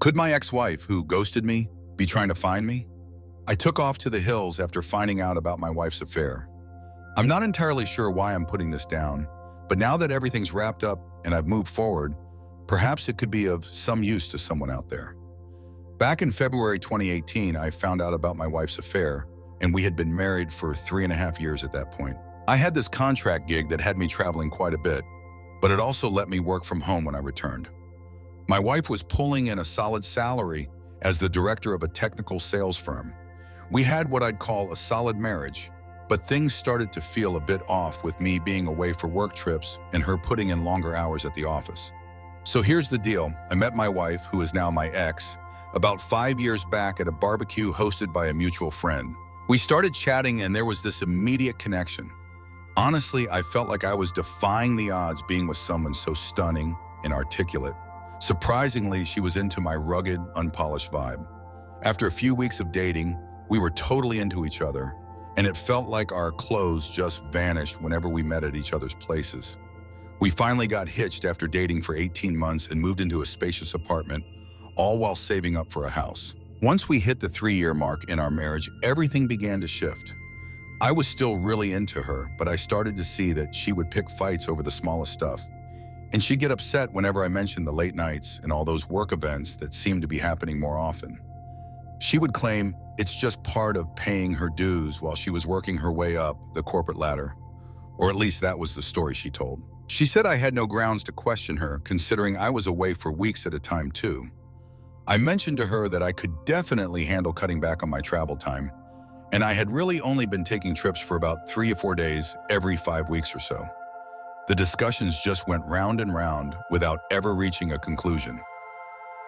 Could my ex-wife, who ghosted me, be trying to find me? I took off to the hills after finding out about my wife's affair. I'm not entirely sure why I'm putting this down, but now that everything's wrapped up and I've moved forward, perhaps it could be of some use to someone out there. Back in February 2018, I found out about my wife's affair, and we had been married for 3.5 years at that point. I had this contract gig that had me traveling quite a bit, but it also let me work from home when I returned. My wife was pulling in a solid salary as the director of a technical sales firm. We had what I'd call a solid marriage, but things started to feel a bit off with me being away for work trips and her putting in longer hours at the office. So here's the deal. I met my wife, who is now my ex, about 5 years back at a barbecue hosted by a mutual friend. We started chatting and there was this immediate connection. Honestly, I felt like I was defying the odds being with someone so stunning and articulate. Surprisingly, she was into my rugged, unpolished vibe. After a few weeks of dating, we were totally into each other, and it felt like our clothes just vanished whenever we met at each other's places. We finally got hitched after dating for 18 months and moved into a spacious apartment, all while saving up for a house. Once we hit the 3-year mark in our marriage, everything began to shift. I was still really into her, but I started to see that she would pick fights over the smallest stuff. And she'd get upset whenever I mentioned the late nights and all those work events that seemed to be happening more often. She would claim it's just part of paying her dues while she was working her way up the corporate ladder. Or at least that was the story she told. She said I had no grounds to question her, considering I was away for weeks at a time too. I mentioned to her that I could definitely handle cutting back on my travel time, and I had really only been taking trips for about 3 or 4 days every 5 weeks or so. The discussions just went round and round without ever reaching a conclusion.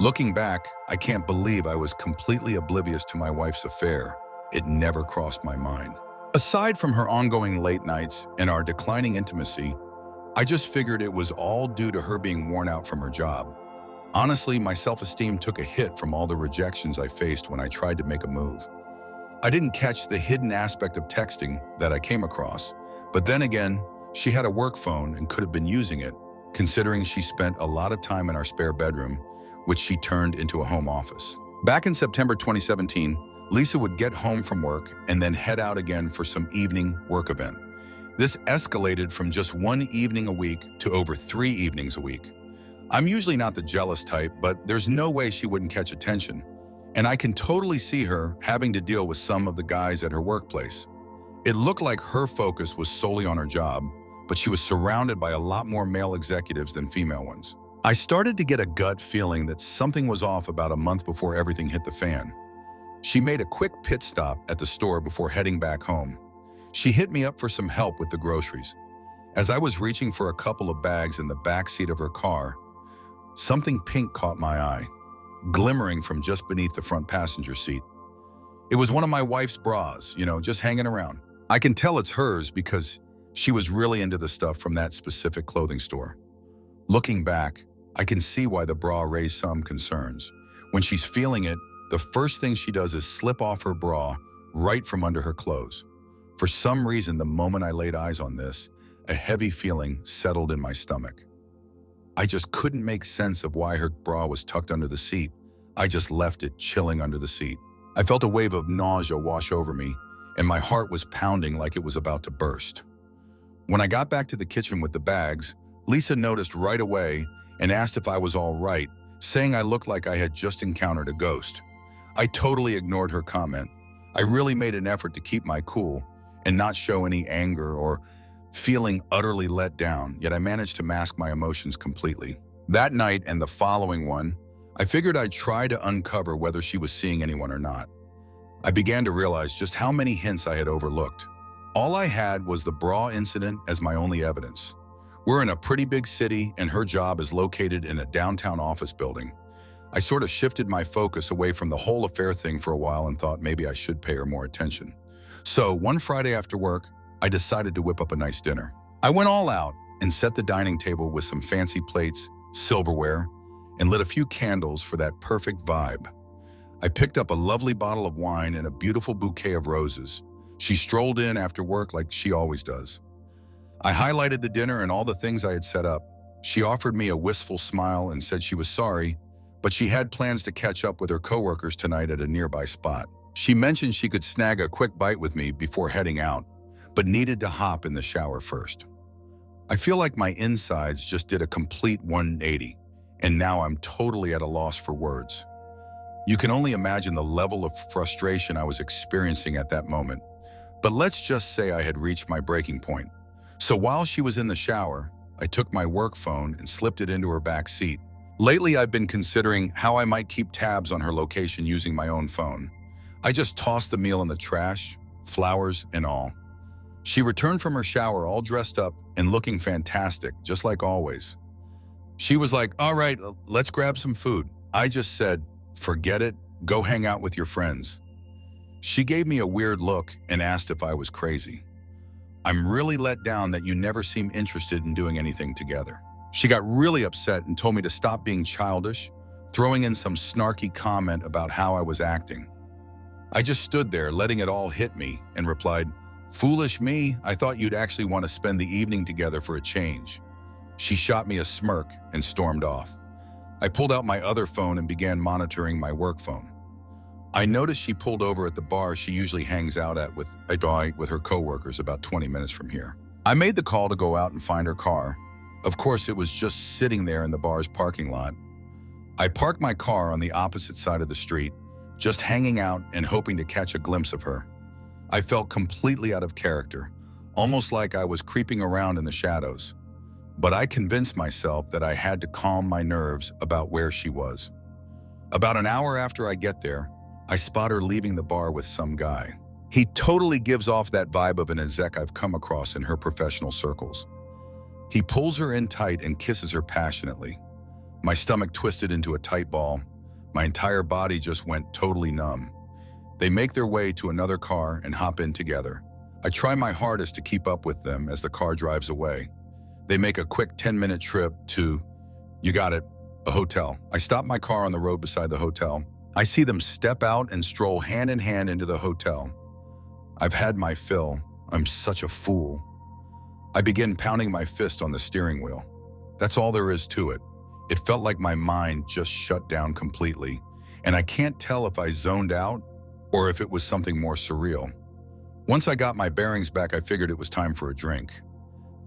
Looking back, I can't believe I was completely oblivious to my wife's affair. It never crossed my mind. Aside from her ongoing late nights and our declining intimacy, I just figured it was all due to her being worn out from her job. Honestly, my self-esteem took a hit from all the rejections I faced when I tried to make a move. I didn't catch the hidden aspect of texting that I came across, but then again, she had a work phone and could have been using it, considering she spent a lot of time in our spare bedroom, which she turned into a home office. Back in September 2017, Lisa would get home from work and then head out again for some evening work event. This escalated from just 1 evening a week to over 3 evenings a week. I'm usually not the jealous type, but there's no way she wouldn't catch attention, and I can totally see her having to deal with some of the guys at her workplace. It looked like her focus was solely on her job, but she was surrounded by a lot more male executives than female ones. I started to get a gut feeling that something was off about a month before everything hit the fan. She made a quick pit stop at the store before heading back home. She hit me up for some help with the groceries. As I was reaching for a couple of bags in the back seat of her car, something pink caught my eye, glimmering from just beneath the front passenger seat. It was one of my wife's bras, just hanging around. I can tell it's hers because she was really into the stuff from that specific clothing store. Looking back, I can see why the bra raised some concerns. When she's feeling it, the first thing she does is slip off her bra right from under her clothes. For some reason, the moment I laid eyes on this, a heavy feeling settled in my stomach. I just couldn't make sense of why her bra was tucked under the seat. I just left it chilling under the seat. I felt a wave of nausea wash over me, and my heart was pounding like it was about to burst. When I got back to the kitchen with the bags, Lisa noticed right away and asked if I was all right, saying I looked like I had just encountered a ghost. I totally ignored her comment. I really made an effort to keep my cool and not show any anger or feeling utterly let down, yet I managed to mask my emotions completely. That night and the following one, I figured I'd try to uncover whether she was seeing anyone or not. I began to realize just how many hints I had overlooked. All I had was the bra incident as my only evidence. We're in a pretty big city and her job is located in a downtown office building. I sort of shifted my focus away from the whole affair thing for a while and thought maybe I should pay her more attention. So one Friday after work, I decided to whip up a nice dinner. I went all out and set the dining table with some fancy plates, silverware, and lit a few candles for that perfect vibe. I picked up a lovely bottle of wine and a beautiful bouquet of roses. She strolled in after work like she always does. I highlighted the dinner and all the things I had set up. She offered me a wistful smile and said she was sorry, but she had plans to catch up with her coworkers tonight at a nearby spot. She mentioned she could snag a quick bite with me before heading out, but needed to hop in the shower first. I feel like my insides just did a complete 180, and now I'm totally at a loss for words. You can only imagine the level of frustration I was experiencing at that moment. But let's just say I had reached my breaking point. So while she was in the shower, I took my work phone and slipped it into her back seat. Lately, I've been considering how I might keep tabs on her location using my own phone. I just tossed the meal in the trash, flowers and all. She returned from her shower all dressed up and looking fantastic, just like always. She was like, "All right, let's grab some food." I just said, "Forget it, go hang out with your friends." She gave me a weird look and asked if I was crazy. "I'm really let down that you never seem interested in doing anything together." She got really upset and told me to stop being childish, throwing in some snarky comment about how I was acting. I just stood there letting it all hit me and replied, "Foolish me, I thought you'd actually want to spend the evening together for a change." She shot me a smirk and stormed off. I pulled out my other phone and began monitoring my work phone. I noticed she pulled over at the bar she usually hangs out at with her coworkers about 20 minutes from here. I made the call to go out and find her car. Of course, it was just sitting there in the bar's parking lot. I parked my car on the opposite side of the street, just hanging out and hoping to catch a glimpse of her. I felt completely out of character, almost like I was creeping around in the shadows. But I convinced myself that I had to calm my nerves about where she was. About an hour after I get there, I spot her leaving the bar with some guy. He totally gives off that vibe of an exec I've come across in her professional circles. He pulls her in tight and kisses her passionately. My stomach twisted into a tight ball. My entire body just went totally numb. They make their way to another car and hop in together. I try my hardest to keep up with them as the car drives away. They make a quick 10-minute trip to, you got it, a hotel. I stop my car on the road beside the hotel. I see them step out and stroll hand in hand into the hotel. I've had my fill. I'm such a fool. I begin pounding my fist on the steering wheel. That's all there is to it. It felt like my mind just shut down completely, and I can't tell if I zoned out or if it was something more surreal. Once I got my bearings back, I figured it was time for a drink.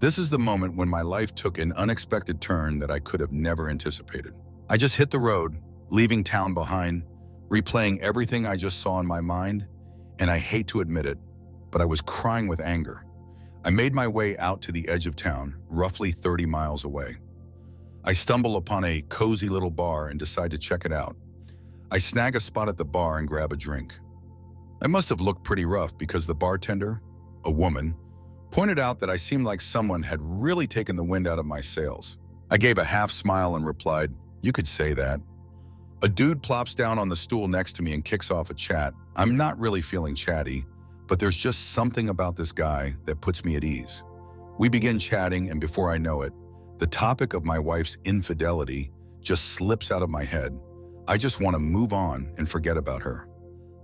This is the moment when my life took an unexpected turn that I could have never anticipated. I just hit the road, leaving town behind, replaying everything I just saw in my mind, and I hate to admit it, but I was crying with anger. I made my way out to the edge of town, roughly 30 miles away. I stumble upon a cozy little bar and decide to check it out. I snag a spot at the bar and grab a drink. I must have looked pretty rough because the bartender, a woman, pointed out that I seemed like someone had really taken the wind out of my sails. I gave a half smile and replied, "You could say that." A dude plops down on the stool next to me and kicks off a chat. I'm not really feeling chatty, but there's just something about this guy that puts me at ease. We begin chatting, and before I know it, the topic of my wife's infidelity just slips out of my head. I just want to move on and forget about her.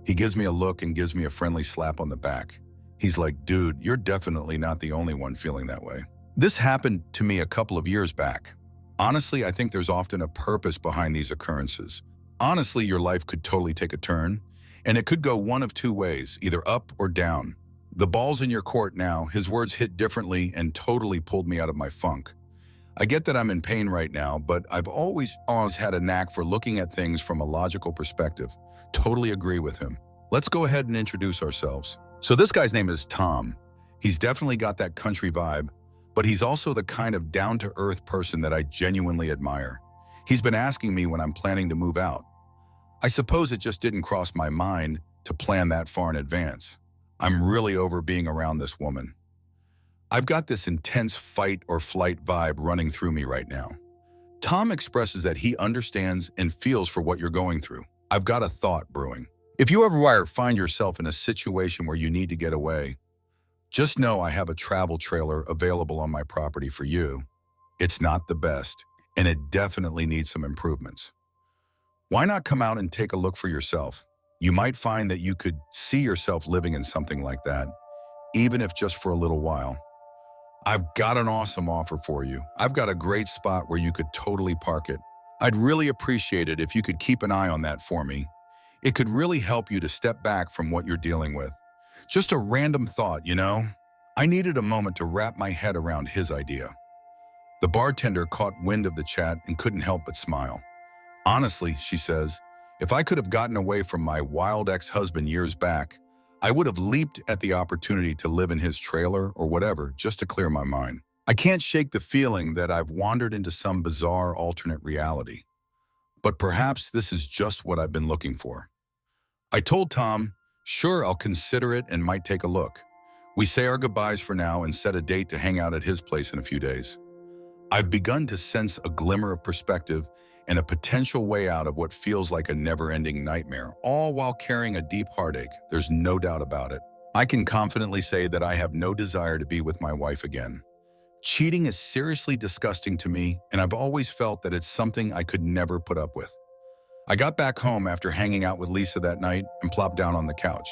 He gives me a look and gives me a friendly slap on the back. He's like, "Dude, you're definitely not the only one feeling that way." This happened to me a couple of years back. Honestly, I think there's often a purpose behind these occurrences. Honestly, your life could totally take a turn, and it could go one of two ways, either up or down. The ball's in your court now. His words hit differently and totally pulled me out of my funk. I get that I'm in pain right now, but I've always had a knack for looking at things from a logical perspective. Totally agree with him. Let's go ahead and introduce ourselves. So this guy's name is Tom. He's definitely got that country vibe, but he's also the kind of down-to-earth person that I genuinely admire. He's been asking me when I'm planning to move out. I suppose it just didn't cross my mind to plan that far in advance. I'm really over being around this woman. I've got this intense fight or flight vibe running through me right now. Tom expresses that he understands and feels for what you're going through. I've got a thought brewing. If you ever find yourself in a situation where you need to get away, just know I have a travel trailer available on my property for you. It's not the best, and it definitely needs some improvements. Why not come out and take a look for yourself? You might find that you could see yourself living in something like that, even if just for a little while. I've got an awesome offer for you. I've got a great spot where you could totally park it. I'd really appreciate it if you could keep an eye on that for me. It could really help you to step back from what you're dealing with. Just a random thought, you know? I needed a moment to wrap my head around his idea. The bartender caught wind of the chat and couldn't help but smile. Honestly, she says, if I could have gotten away from my wild ex-husband years back, I would have leaped at the opportunity to live in his trailer or whatever just to clear my mind. I can't shake the feeling that I've wandered into some bizarre alternate reality. But perhaps this is just what I've been looking for. I told Tom, sure, I'll consider it and might take a look. We say our goodbyes for now and set a date to hang out at his place in a few days. I've begun to sense a glimmer of perspective and a potential way out of what feels like a never-ending nightmare, all while carrying a deep heartache. There's no doubt about it. I can confidently say that I have no desire to be with my wife again. Cheating is seriously disgusting to me, and I've always felt that it's something I could never put up with. I got back home after hanging out with Lisa that night and plopped down on the couch.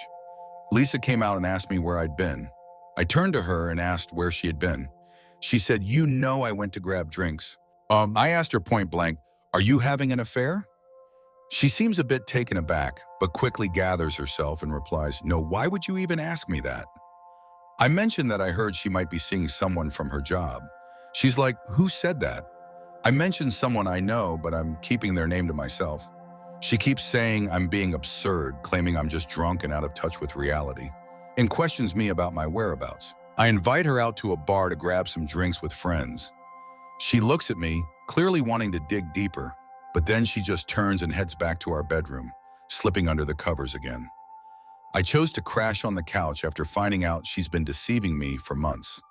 Lisa came out and asked me where I'd been. I turned to her and asked where she had been. She said, "You know I went to grab drinks." I asked her point blank, "Are you having an affair?" She seems a bit taken aback, but quickly gathers herself and replies, "No, why would you even ask me that?" I mentioned that I heard she might be seeing someone from her job. She's like, "Who said that?" I mentioned someone I know, but I'm keeping their name to myself. She keeps saying I'm being absurd, claiming I'm just drunk and out of touch with reality, and questions me about my whereabouts. I invite her out to a bar to grab some drinks with friends. She looks at me, clearly wanting to dig deeper, but then she just turns and heads back to our bedroom, slipping under the covers again. I chose to crash on the couch after finding out she's been deceiving me for months.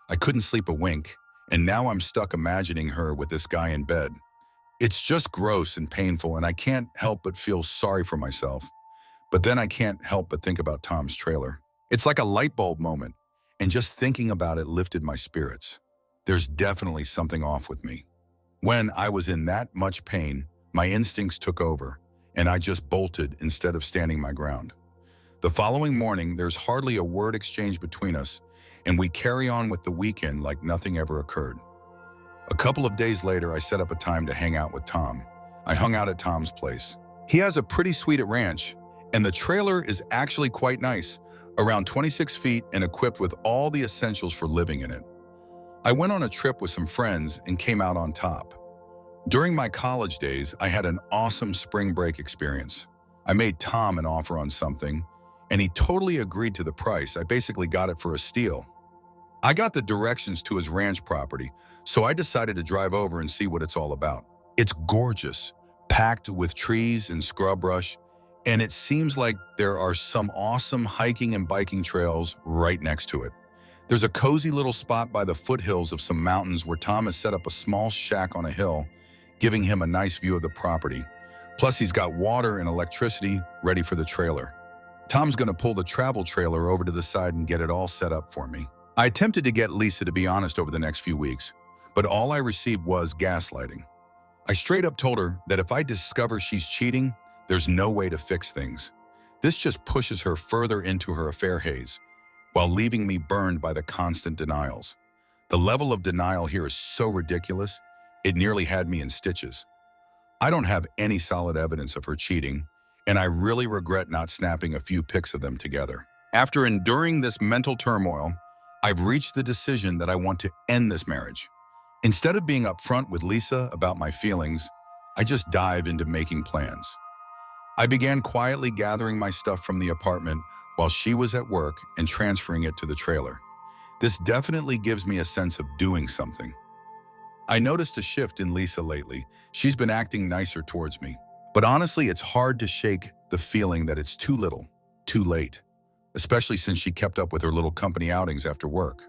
I couldn't sleep a wink, and now I'm stuck imagining her with this guy in bed. It's just gross and painful, and I can't help but feel sorry for myself. But then I can't help but think about Tom's trailer. It's like a light bulb moment, and just thinking about it lifted my spirits. There's definitely something off with me. When I was in that much pain, my instincts took over, and I just bolted instead of standing my ground. The following morning, there's hardly a word exchange between us, and we carry on with the weekend like nothing ever occurred. A couple of days later, I set up a time to hang out with Tom. I hung out at Tom's place. He has a pretty suite at ranch, and the trailer is actually quite nice, around 26 feet and equipped with all the essentials for living in it. I went on a trip with some friends and came out on top. During my college days, I had an awesome spring break experience. I made Tom an offer on something, and he totally agreed to the price. I basically got it for a steal. I got the directions to his ranch property, so I decided to drive over and see what it's all about. It's gorgeous, packed with trees and scrub brush, and it seems like there are some awesome hiking and biking trails right next to it. There's a cozy little spot by the foothills of some mountains where Tom has set up a small shack on a hill, giving him a nice view of the property. Plus, he's got water and electricity ready for the trailer. Tom's gonna pull the travel trailer over to the side and get it all set up for me. I attempted to get Lisa to be honest over the next few weeks, but all I received was gaslighting. I straight up told her that if I discover she's cheating, there's no way to fix things. This just pushes her further into her affair haze, while leaving me burned by the constant denials. The level of denial here is so ridiculous, it nearly had me in stitches. I don't have any solid evidence of her cheating, and I really regret not snapping a few pics of them together. After enduring this mental turmoil, I've reached the decision that I want to end this marriage. Instead of being upfront with Lisa about my feelings, I just dive into making plans. I began quietly gathering my stuff from the apartment while she was at work and transferring it to the trailer. This definitely gives me a sense of doing something. I noticed a shift in Lisa lately. She's been acting nicer towards me. But honestly, it's hard to shake the feeling that it's too little, too late, especially since she kept up with her little company outings after work.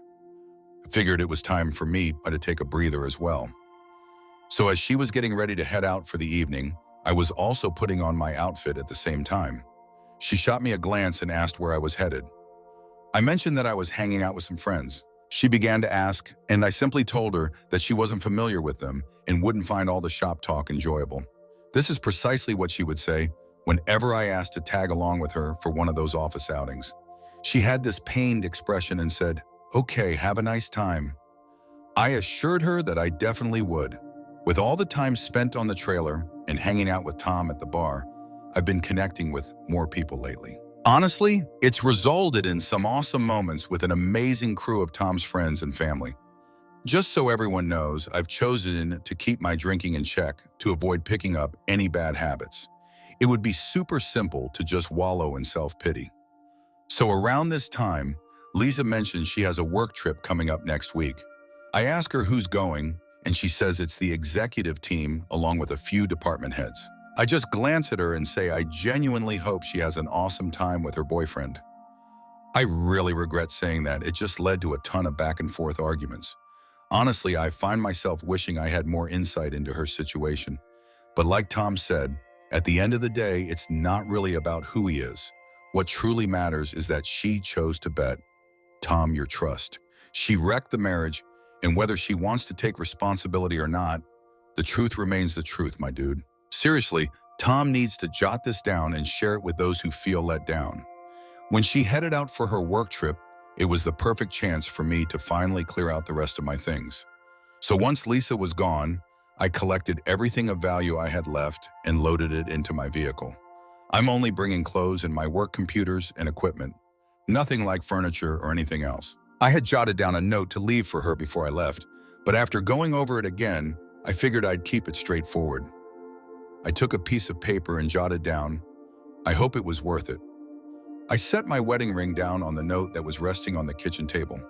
I figured it was time for me to take a breather as well. So as she was getting ready to head out for the evening, I was also putting on my outfit at the same time. She shot me a glance and asked where I was headed. I mentioned that I was hanging out with some friends. She began to ask, and I simply told her that she wasn't familiar with them and wouldn't find all the shop talk enjoyable. This is precisely what she would say whenever I asked to tag along with her for one of those office outings. She had this pained expression and said, "Okay, have a nice time." I assured her that I definitely would. With all the time spent on the trailer and hanging out with Tom at the bar, I've been connecting with more people lately. Honestly, it's resulted in some awesome moments with an amazing crew of Tom's friends and family. Just so everyone knows, I've chosen to keep my drinking in check to avoid picking up any bad habits. It would be super simple to just wallow in self-pity. So around this time, Lisa mentioned she has a work trip coming up next week. I ask her who's going, and she says it's the executive team along with a few department heads. I just glance at her and say I genuinely hope she has an awesome time with her boyfriend. I really regret saying that. It just led to a ton of back and forth arguments. Honestly, I find myself wishing I had more insight into her situation. But like Tom said, at the end of the day, it's not really about who he is. What truly matters is that she chose to bet Tom your trust. She wrecked the marriage, and whether she wants to take responsibility or not, the truth remains the truth, my dude. Seriously, Tom needs to jot this down and share it with those who feel let down. When she headed out for her work trip, it was the perfect chance for me to finally clear out the rest of my things. So once Lisa was gone, I collected everything of value I had left and loaded it into my vehicle. I'm only bringing clothes and my work computers and equipment, nothing like furniture or anything else. I had jotted down a note to leave for her before I left, but after going over it again, I figured I'd keep it straightforward. I took a piece of paper and jotted down, I hope it was worth it. I set my wedding ring down on the note that was resting on the kitchen table.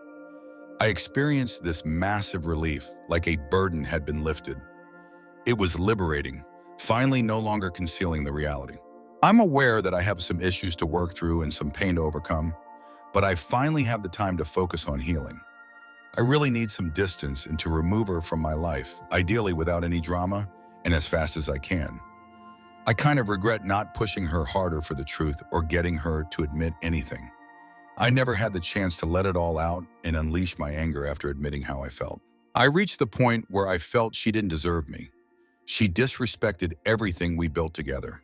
I experienced this massive relief, like a burden had been lifted. It was liberating, finally no longer concealing the reality. I'm aware that I have some issues to work through and some pain to overcome, but I finally have the time to focus on healing. I really need some distance and to remove her from my life, ideally without any drama and as fast as I can. I kind of regret not pushing her harder for the truth or getting her to admit anything. I never had the chance to let it all out and unleash my anger after admitting how I felt. I reached the point where I felt she didn't deserve me. She disrespected everything we built together.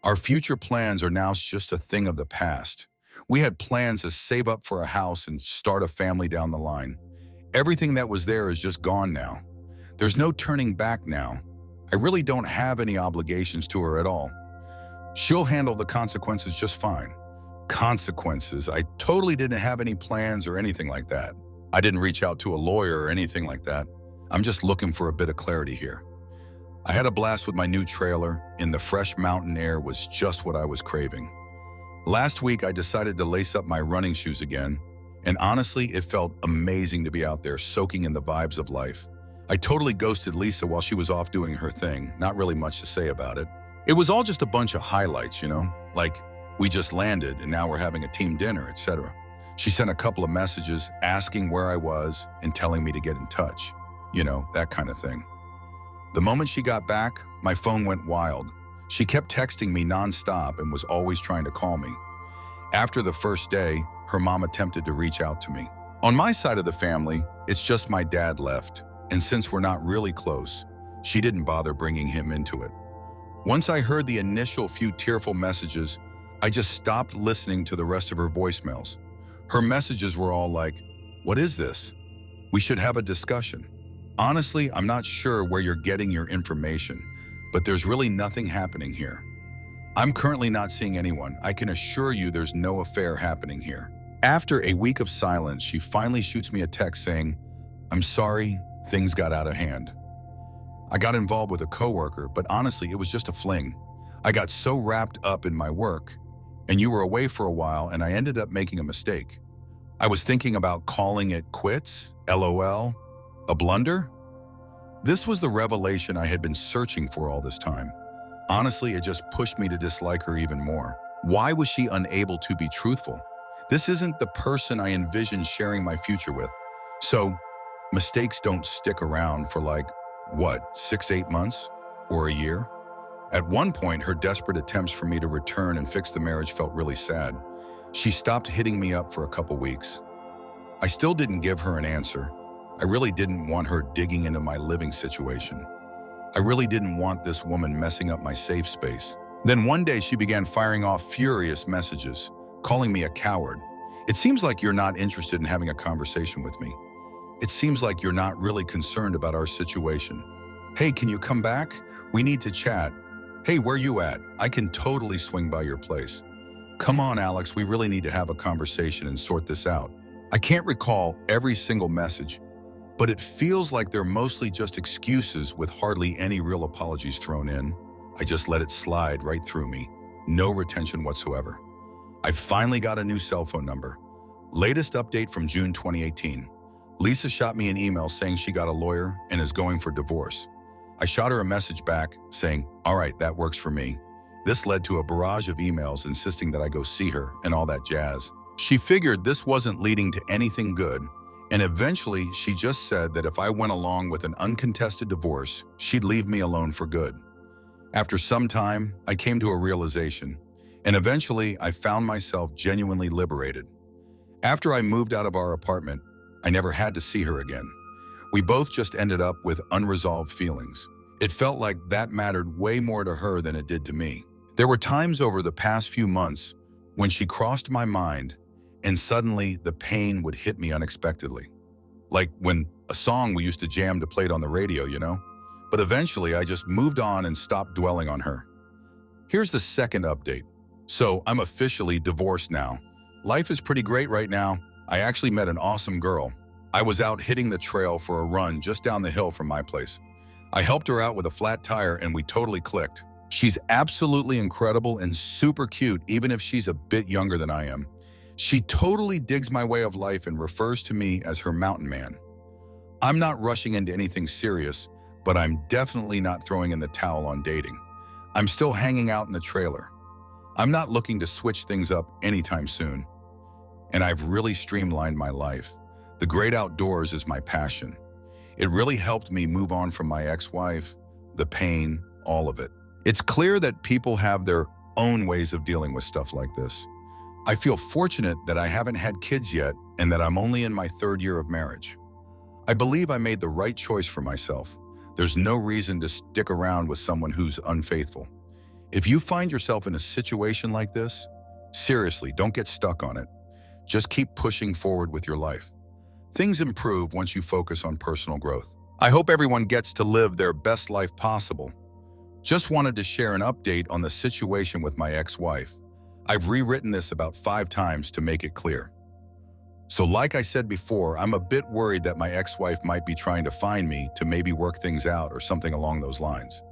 Our future plans are now just a thing of the past. We had plans to save up for a house and start a family down the line. Everything that was there is just gone now. There's no turning back now. I really don't have any obligations to her at all. She'll handle the consequences just fine. Consequences? I totally didn't have any plans or anything like that. I didn't reach out to a lawyer or anything like that. I'm just looking for a bit of clarity here. I had a blast with my new trailer, and the fresh mountain air was just what I was craving. Last week, I decided to lace up my running shoes again, and honestly, it felt amazing to be out there soaking in the vibes of life. I totally ghosted Lisa while she was off doing her thing, not really much to say about it. It was all just a bunch of highlights, like we just landed and now we're having a team dinner, etc. She sent a couple of messages asking where I was and telling me to get in touch. That kind of thing. The moment she got back, my phone went wild. She kept texting me nonstop and was always trying to call me. After the first day, her mom attempted to reach out to me. On my side of the family, it's just my dad left, and since we're not really close, she didn't bother bringing him into it. Once I heard the initial few tearful messages, I just stopped listening to the rest of her voicemails. Her messages were all like, "What is this? We should have a discussion." Honestly, I'm not sure where you're getting your information, but there's really nothing happening here. I'm currently not seeing anyone. I can assure you there's no affair happening here. After a week of silence, she finally shoots me a text saying, "I'm sorry, things got out of hand." I got involved with a coworker, but honestly, it was just a fling. I got so wrapped up in my work, and you were away for a while, and I ended up making a mistake. I was thinking about calling it quits, LOL, a blunder? This was the revelation I had been searching for all this time. Honestly, it just pushed me to dislike her even more. Why was she unable to be truthful? This isn't the person I envisioned sharing my future with. So, mistakes don't stick around for 6-8 months? Or a year? At one point, her desperate attempts for me to return and fix the marriage felt really sad. She stopped hitting me up for a couple weeks. I still didn't give her an answer. I really didn't want her digging into my living situation. I really didn't want this woman messing up my safe space. Then one day she began firing off furious messages, calling me a coward. "It seems like you're not interested in having a conversation with me. It seems like you're not really concerned about our situation. Hey, can you come back? We need to chat. Hey, where you at? I can totally swing by your place. Come on, Alex, we really need to have a conversation and sort this out. I can't recall every single message, but it feels like they're mostly just excuses with hardly any real apologies thrown in. I just let it slide right through me. No retention whatsoever. I finally got a new cell phone number. Latest update from June 2018. Lisa shot me an email saying she got a lawyer and is going for divorce. I shot her a message back saying, all right, that works for me. This led to a barrage of emails insisting that I go see her and all that jazz. She figured this wasn't leading to anything good, and eventually she just said that if I went along with an uncontested divorce, she'd leave me alone for good. After some time, I came to a realization, and eventually I found myself genuinely liberated. After I moved out of our apartment, I never had to see her again. We both just ended up with unresolved feelings. It felt like that mattered way more to her than it did to me. There were times over the past few months when she crossed my mind and suddenly the pain would hit me unexpectedly. Like when a song we used to jam to played on the radio, you know? But eventually I just moved on and stopped dwelling on her. Here's the second update. So I'm officially divorced now. Life is pretty great right now. I actually met an awesome girl. I was out hitting the trail for a run just down the hill from my place. I helped her out with a flat tire and we totally clicked. She's absolutely incredible and super cute, even if she's a bit younger than I am. She totally digs my way of life and refers to me as her mountain man. I'm not rushing into anything serious, but I'm definitely not throwing in the towel on dating. I'm still hanging out in the trailer. I'm not looking to switch things up anytime soon. And I've really streamlined my life. The great outdoors is my passion. It really helped me move on from my ex-wife, the pain, all of it. It's clear that people have their own ways of dealing with stuff like this. I feel fortunate that I haven't had kids yet and that I'm only in my third year of marriage. I believe I made the right choice for myself. There's no reason to stick around with someone who's unfaithful. If you find yourself in a situation like this, seriously, don't get stuck on it. Just keep pushing forward with your life. Things improve once you focus on personal growth. I hope everyone gets to live their best life possible. Just wanted to share an update on the situation with my ex-wife. I've rewritten this about 5 times to make it clear. So like I said before, I'm a bit worried that my ex-wife might be trying to find me to maybe work things out or something along those lines.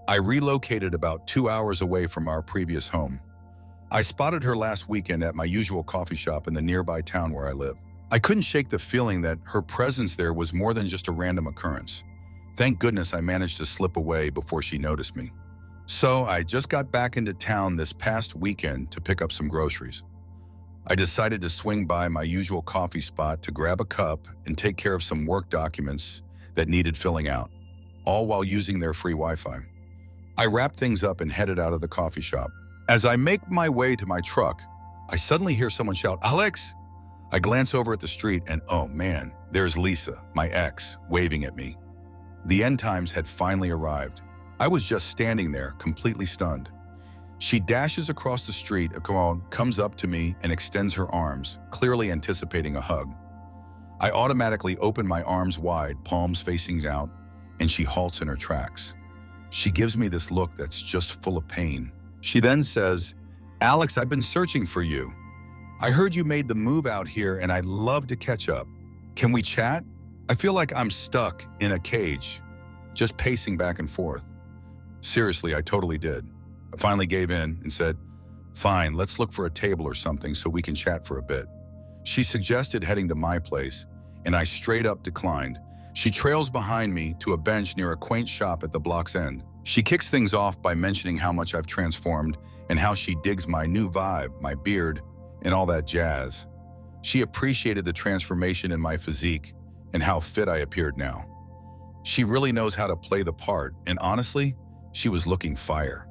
I relocated about 2 hours away from our previous home. I spotted her last weekend at my usual coffee shop in the nearby town where I live. I couldn't shake the feeling that her presence there was more than just a random occurrence. Thank goodness I managed to slip away before she noticed me. So I just got back into town this past weekend to pick up some groceries. I decided to swing by my usual coffee spot to grab a cup and take care of some work documents that needed filling out, all while using their free Wi-Fi. I wrapped things up and headed out of the coffee shop. As I make my way to my truck, I suddenly hear someone shout, "Alex!" I glance over at the street and oh man, there's Lisa, my ex, waving at me. The end times had finally arrived. I was just standing there, completely stunned. She dashes across the street, comes up to me and extends her arms, clearly anticipating a hug. I automatically open my arms wide, palms facing out, and she halts in her tracks. She gives me this look that's just full of pain. She then says, "Alex, I've been searching for you. I heard you made the move out here and I'd love to catch up. Can we chat? I feel like I'm stuck in a cage, just pacing back and forth." Seriously, I totally did. I finally gave in and said, "Fine, let's look for a table or something so we can chat for a bit." She suggested heading to my place, and I straight up declined. She trails behind me to a bench near a quaint shop at the block's end. She kicks things off by mentioning how much I've transformed and how she digs my new vibe, my beard, and all that jazz. She appreciated the transformation in my physique and how fit I appeared now. She really knows how to play the part, and honestly, she was looking fire.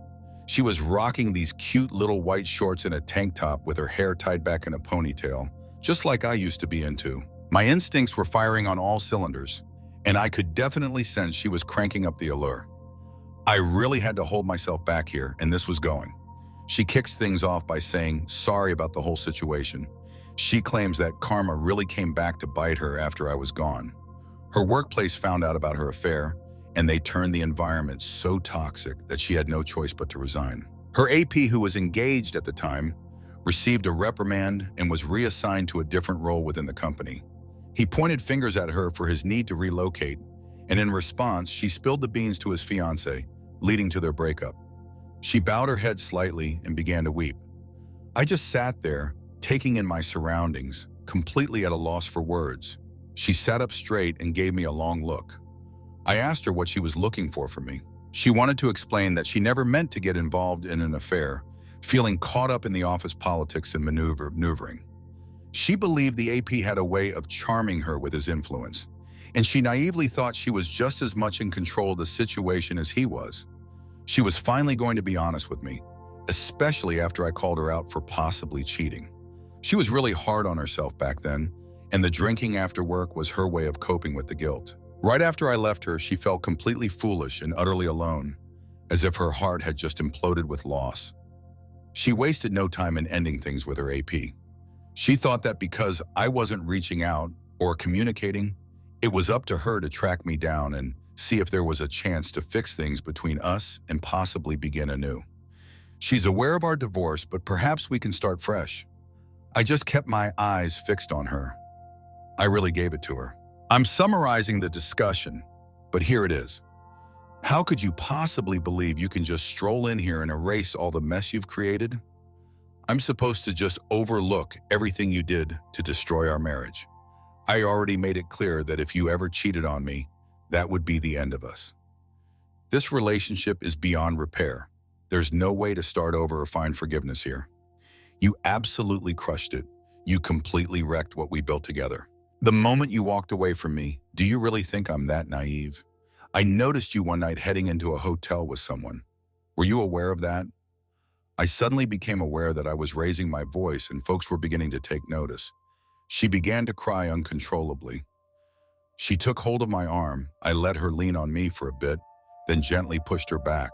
She was rocking these cute little white shorts and a tank top with her hair tied back in a ponytail, just like I used to be into. My instincts were firing on all cylinders, and I could definitely sense she was cranking up the allure. I really had to hold myself back here, and this was going. She kicks things off by saying sorry about the whole situation. She claims that karma really came back to bite her after I was gone. Her workplace found out about her affair, and they turned the environment so toxic that she had no choice but to resign. Her AP, who was engaged at the time, received a reprimand and was reassigned to a different role within the company. He pointed fingers at her for his need to relocate, and in response, she spilled the beans to his fiancée, leading to their breakup. She bowed her head slightly and began to weep. I just sat there, taking in my surroundings, completely at a loss for words. She sat up straight and gave me a long look. I asked her what she was looking for from me. She wanted to explain that she never meant to get involved in an affair, feeling caught up in the office politics and maneuvering. She believed the AP had a way of charming her with his influence, and she naively thought she was just as much in control of the situation as he was. She was finally going to be honest with me, especially after I called her out for possibly cheating. She was really hard on herself back then, and the drinking after work was her way of coping with the guilt. Right after I left her, she felt completely foolish and utterly alone, as if her heart had just imploded with loss. She wasted no time in ending things with her AP. She thought that because I wasn't reaching out or communicating, it was up to her to track me down and see if there was a chance to fix things between us and possibly begin anew. She's aware of our divorce, but perhaps we can start fresh. I just kept my eyes fixed on her. I really gave it to her. I'm summarizing the discussion, but here it is. How could you possibly believe you can just stroll in here and erase all the mess you've created? I'm supposed to just overlook everything you did to destroy our marriage. I already made it clear that if you ever cheated on me, that would be the end of us. This relationship is beyond repair. There's no way to start over or find forgiveness here. You absolutely crushed it. You completely wrecked what we built together. The moment you walked away from me, do you really think I'm that naive? I noticed you one night heading into a hotel with someone. Were you aware of that? I suddenly became aware that I was raising my voice and folks were beginning to take notice. She began to cry uncontrollably. She took hold of my arm. I let her lean on me for a bit, then gently pushed her back.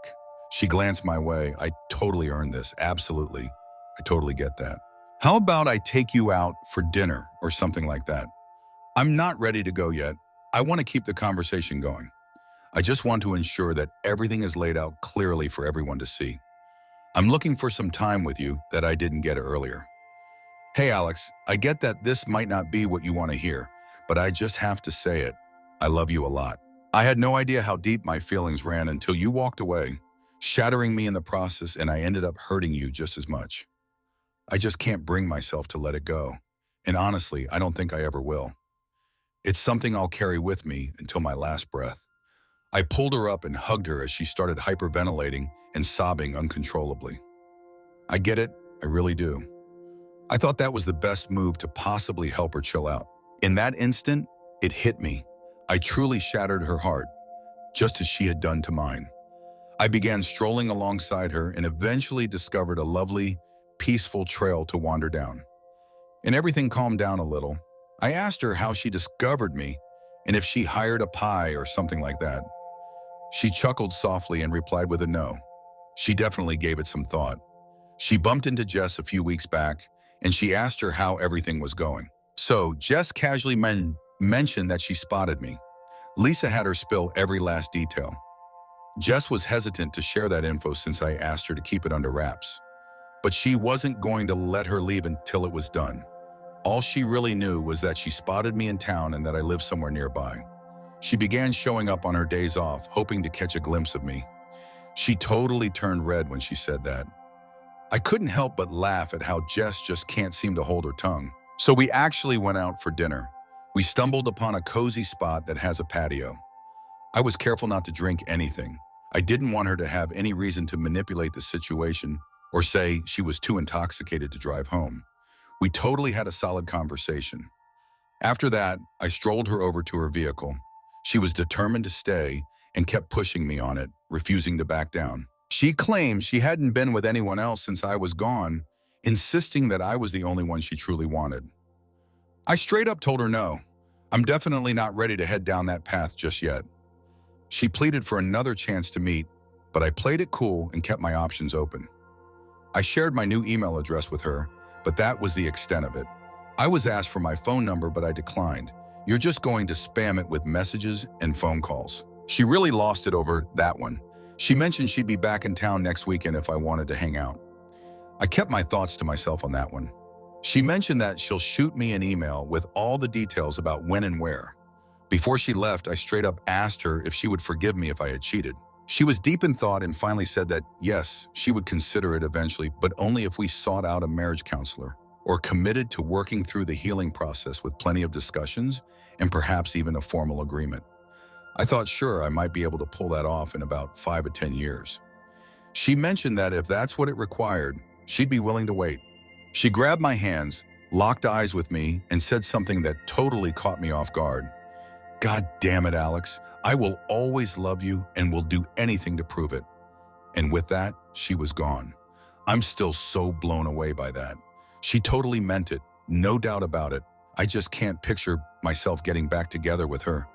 She glanced my way. I totally earned this. Absolutely. I totally get that. How about I take you out for dinner or something like that? I'm not ready to go yet. I want to keep the conversation going. I just want to ensure that everything is laid out clearly for everyone to see. I'm looking for some time with you that I didn't get earlier. Hey, Alex, I get that this might not be what you want to hear, but I just have to say it. I love you a lot. I had no idea how deep my feelings ran until you walked away, shattering me in the process, and I ended up hurting you just as much. I just can't bring myself to let it go. And honestly, I don't think I ever will. It's something I'll carry with me until my last breath. I pulled her up and hugged her as she started hyperventilating and sobbing uncontrollably. I get it, I really do. I thought that was the best move to possibly help her chill out. In that instant, it hit me. I truly shattered her heart, just as she had done to mine. I began strolling alongside her and eventually discovered a lovely, peaceful trail to wander down. And everything calmed down a little. I asked her how she discovered me and if she hired a pie or something like that. She chuckled softly and replied with a no. She definitely gave it some thought. She bumped into Jess a few weeks back and she asked her how everything was going. So Jess casually mentioned that she spotted me. Lisa had her spill every last detail. Jess was hesitant to share that info since I asked her to keep it under wraps. But she wasn't going to let her leave until it was done. All she really knew was that she spotted me in town and that I lived somewhere nearby. She began showing up on her days off, hoping to catch a glimpse of me. She totally turned red when she said that. I couldn't help but laugh at how Jess just can't seem to hold her tongue. So we actually went out for dinner. We stumbled upon a cozy spot that has a patio. I was careful not to drink anything. I didn't want her to have any reason to manipulate the situation or say she was too intoxicated to drive home. We totally had a solid conversation. After that, I strolled her over to her vehicle. She was determined to stay and kept pushing me on it, refusing to back down. She claimed she hadn't been with anyone else since I was gone, insisting that I was the only one she truly wanted. I straight up told her no. I'm definitely not ready to head down that path just yet. She pleaded for another chance to meet, but I played it cool and kept my options open. I shared my new email address with her, but that was the extent of it. I was asked for my phone number, but I declined. You're just going to spam it with messages and phone calls. She really lost it over that one. She mentioned she'd be back in town next weekend if I wanted to hang out. I kept my thoughts to myself on that one. She mentioned that she'll shoot me an email with all the details about when and where. Before she left, I straight up asked her if she would forgive me if I had cheated. She was deep in thought and finally said that, yes, she would consider it eventually, but only if we sought out a marriage counselor or committed to working through the healing process with plenty of discussions and perhaps even a formal agreement. I thought sure I might be able to pull that off in about 5 to 10 years. She mentioned that if that's what it required, she'd be willing to wait. She grabbed my hands, locked eyes with me, and said something that totally caught me off guard. God damn it, Alex. I will always love you and will do anything to prove it. And with that, she was gone. I'm still so blown away by that. She totally meant it, no doubt about it. I just can't picture myself getting back together with her.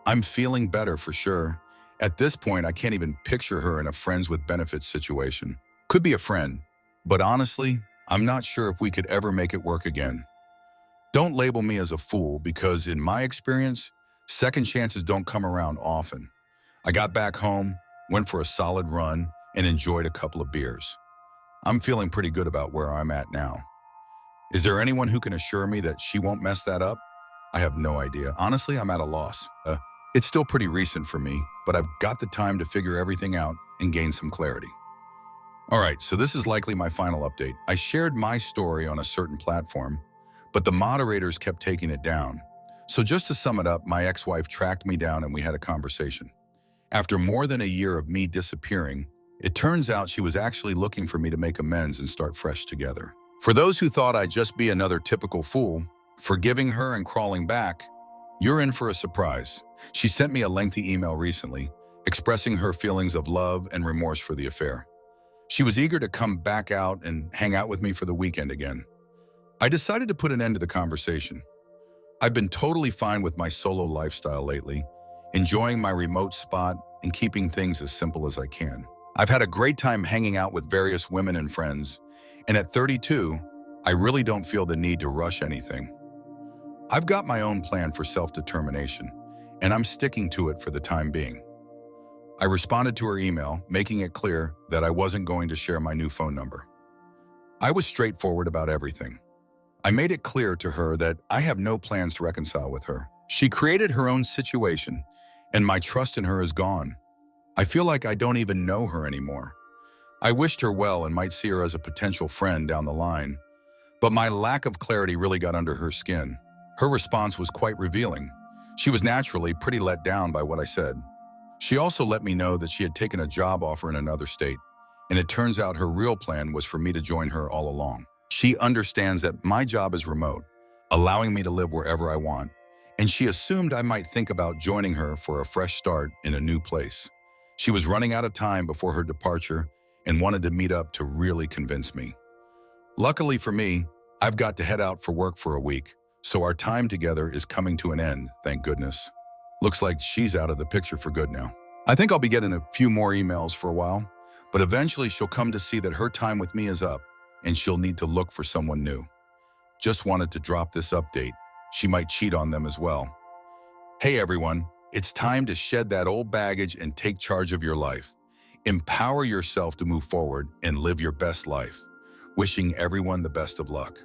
I'm feeling better for sure. At this point, I can't even picture her in a friends with benefits situation. Could be a friend, but honestly, I'm not sure if we could ever make it work again. Don't label me as a fool because in my experience, second chances don't come around often. I got back home, went for a solid run, and enjoyed a couple of beers. I'm feeling pretty good about where I'm at now. Is there anyone who can assure me that she won't mess that up? I have no idea. Honestly, I'm at a loss. It's still pretty recent for me, but I've got the time to figure everything out and gain some clarity. All right, so this is likely my final update. I shared my story on a certain platform, but the moderators kept taking it down. So just to sum it up, my ex-wife tracked me down and we had a conversation. After more than a year of me disappearing, it turns out she was actually looking for me to make amends and start fresh together. For those who thought I'd just be another typical fool, forgiving her and crawling back, you're in for a surprise. She sent me a lengthy email recently, expressing her feelings of love and remorse for the affair. She was eager to come back out and hang out with me for the weekend again. I decided to put an end to the conversation. I've been totally fine with my solo lifestyle lately, enjoying my remote spot and keeping things as simple as I can. I've had a great time hanging out with various women and friends, and at 32, I really don't feel the need to rush anything. I've got my own plan for self-determination, and I'm sticking to it for the time being. I responded to her email, making it clear that I wasn't going to share my new phone number. I was straightforward about everything. I made it clear to her that I have no plans to reconcile with her. She created her own situation, and my trust in her is gone. I feel like I don't even know her anymore. I wished her well and might see her as a potential friend down the line, but my lack of clarity really got under her skin. Her response was quite revealing. She was naturally pretty let down by what I said. She also let me know that she had taken a job offer in another state, and it turns out her real plan was for me to join her all along. She understands that my job is remote, allowing me to live wherever I want, and she assumed I might think about joining her for a fresh start in a new place. She was running out of time before her departure and wanted to meet up to really convince me. Luckily for me, I've got to head out for work for a week, so our time together is coming to an end, thank goodness. Looks like she's out of the picture for good now. I think I'll be getting a few more emails for a while, but eventually she'll come to see that her time with me is up and she'll need to look for someone new. Just wanted to drop this update. She might cheat on them as well. Hey everyone, it's time to shed that old baggage and take charge of your life. Empower yourself to move forward and live your best life. Wishing everyone the best of luck.